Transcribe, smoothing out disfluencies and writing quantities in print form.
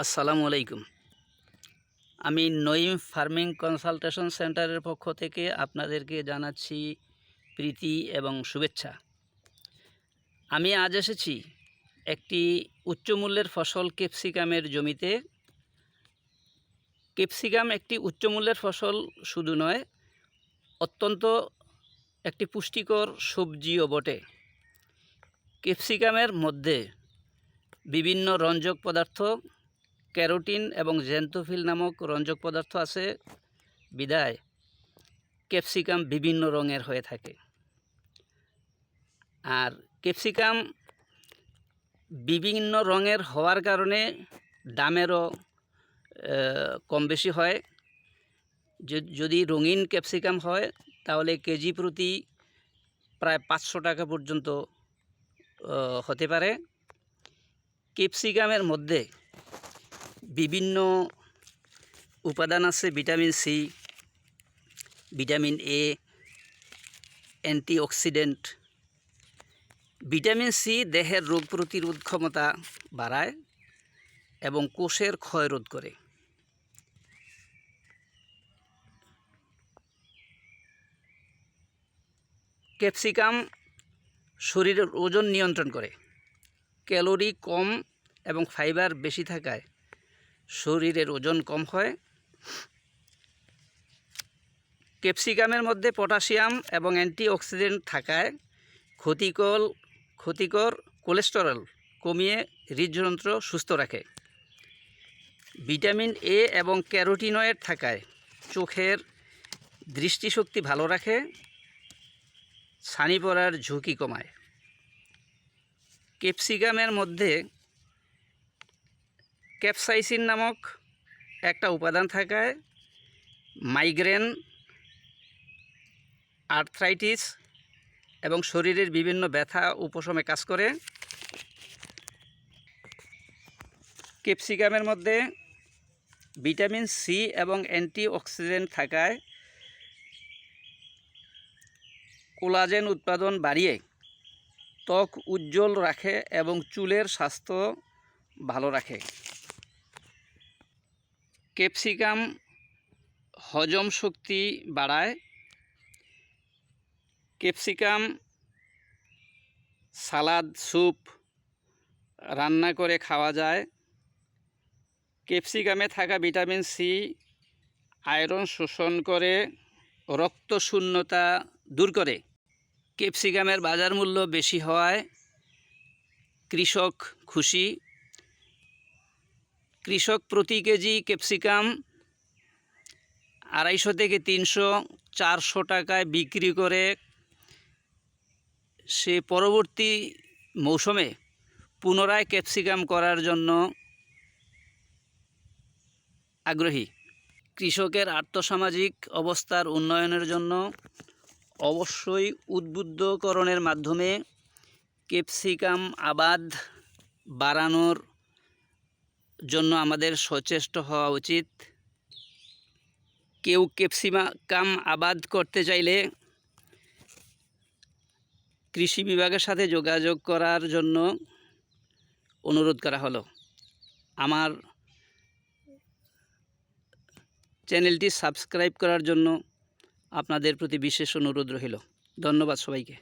আসসালামু আলাইকুম। আমি নঈম ফার্মিং কনসালটেশন সেন্টারের পক্ষ থেকে আপনাদেরকে জানাচ্ছি প্রীতি এবং শুভেচ্ছা। আমি আজ এসেছি একটি উচ্চমূল্যের ফসল ক্যাপসিকামের জমিতে। ক্যাপসিকাম একটি উচ্চমূল্যের ফসল শুধু নয়, অত্যন্ত একটি পুষ্টিকর সবজিও বটে। ক্যাপসিকামের মধ্যে বিভিন্ন রঞ্জক পদার্থ, ক্যারোটিন এবং জেন্থোফিল নামক রঞ্জক পদার্থ আছে বিধায় ক্যাপসিকাম বিভিন্ন রঙের হয়ে থাকে। আর ক্যাপসিকাম বিভিন্ন রঙের হওয়ার কারণে দামেরও কম বেশি হয়। যদি রঙিন ক্যাপসিকাম হয় তাহলে কেজি প্রতি প্রায় 500 টাকা পর্যন্ত হতে পারে। ক্যাপসিকামের মধ্যে বিভিন্ন উপাদান আছে, vitamin C, vitamin A, antioxidant. Vitamin C দেহের রোগ প্রতিরোধ ক্ষমতা বাড়ায় এবং কোষের ক্ষয় রোধ করে। ক্যাপসিকাম শরীরের ওজন নিয়ন্ত্রণ করে। ক্যালোরি কম এবং ফাইবার বেশি থাকায় শরীরের ওজন কম হয়। ক্যাপসিকামের মধ্যে পটাশিয়াম এবং অ্যান্টিঅক্সিডেন্ট থাকায় ক্ষতিকর কোলেস্টেরল কমিয়ে হৃদযন্ত্র সুস্থ রাখে। ভিটামিন এ এবং ক্যারোটিনয়েড থাকায় চোখের দৃষ্টিশক্তি ভালো রাখে, ছানি পড়ার ঝুঁকি কমায়। ক্যাপসিকামের মধ্যে ক্যাপসাইসিন নামক একটা উপাদান থাকায় মাইগ্রেন, আর্থ্রাইটিস এবং শরীরের বিভিন্ন ব্যথা উপশমে কাজ করে। ক্যাপসিকামের মধ্যে ভিটামিন সি এবং অ্যান্টিঅক্সিডেন্ট থাকায় কোলাজেন উৎপাদন বাড়িয়ে ত্বক উজ্জ্বল রাখে এবং চুলের স্বাস্থ্য ভালো রাখে। ক্যাপসিকাম হজম শক্তি বাড়ায়। ক্যাপসিকাম সালাদ, স্যুপ রান্না করে খাওয়া যায়। ক্যাপসিকামে থাকা ভিটামিন সি আয়রন শোষণ করে রক্তশূন্যতা দূর করে। ক্যাপসিকামের বাজার মূল্য বেশি হওয়ায় কৃষক খুশি। কৃষক প্রতি কেজি ক্যাপসিকাম 250 থেকে 300-400 টাকায় বিক্রি করে সে পরবর্তী মৌসুমে পুনরায় ক্যাপসিকাম করার জন্য আগ্রহী। কৃষকের আর্থসামাজিক অবস্থার উন্নয়নের জন্য অবশ্যই উদ্বুদ্ধকরণের মাধ্যমে ক্যাপসিকাম আবাদ বাড়ানোর জন্য আমাদের সচেষ্ট হওয়া উচিত। কেউ ক্যাপসিকাম আবাদ করতে চাইলে কৃষি বিভাগের সাথে যোগাযোগ করার জন্য অনুরোধ করা হলো। আমার চ্যানেলটি সাবস্ক্রাইব করার জন্য আপনাদের প্রতি বিশেষ অনুরোধ রইল। ধন্যবাদ সবাইকে।